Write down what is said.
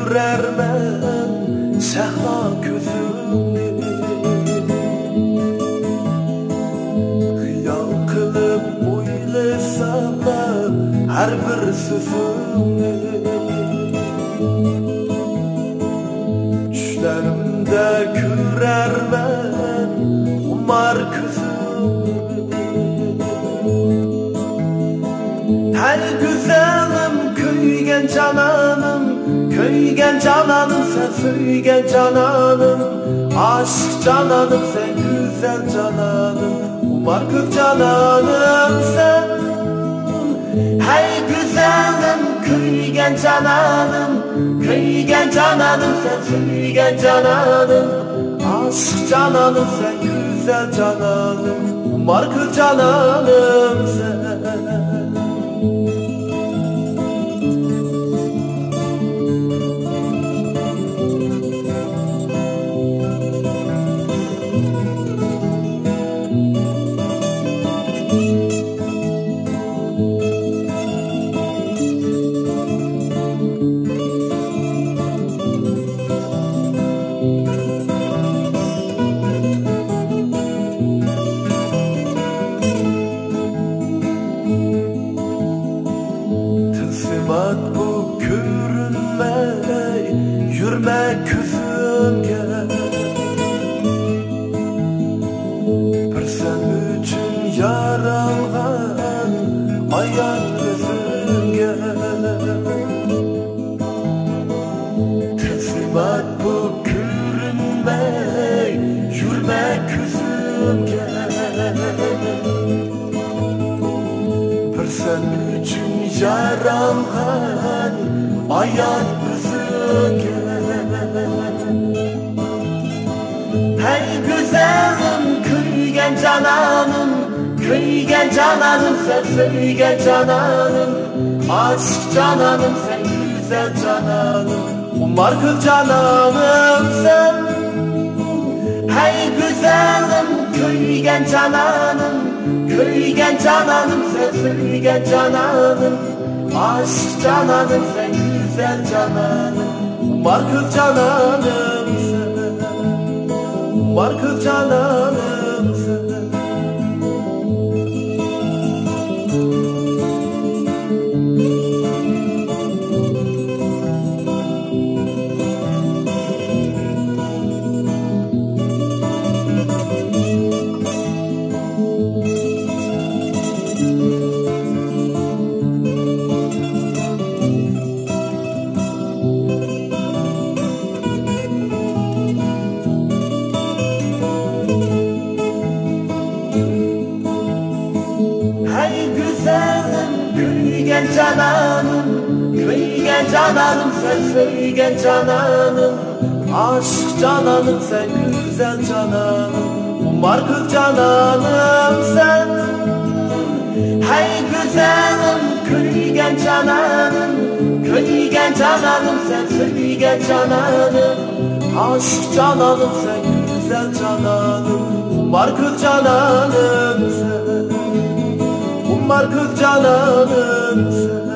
Görərmən səhra gözümni, xiyal qılıb oylasam da hər bir sözümni, düşlərimdə görərmən umar gözümni. Hər güzəlim köygen cananım, köygen cananım sen, söygen cananım, aşk cananım sen, güzel cananım, umar kız cananım sen. Hey güzelim köygen cananım, köygen cananım sen, söygen cananım, aşk cananım sen, güzel cananım, umar kız cananım sen. Bu görünmey yürme küzümge, bir sen üçün yaralgan ayan gözümge. Teslimat bu görünmey yürme küzümge, bir sen üçün yaralgan ayan gözümge. Hey güzelim köygen cananım, köygen cananım sen, söygen cananım, aşk cananım sen, güzel cananım, umar kız cananım sen. Hey güzelim köygen cananım, köygen cananım sen, söygen cananım, aşk cananım sen, güzel cananım, umar kız cananım sen, umar kız cananım sen. Hey güzelim köygen cananım, köygen cananım sen, söygen cananım, aşk cananım sen, güzel cananım, umar kız cananım sen. Hey güzelim köygen cananım, köygen cananım sen, söygen cananım, aşk cananım sen, güzel cananım, umar kız cananım sen, umar kız cananım sen.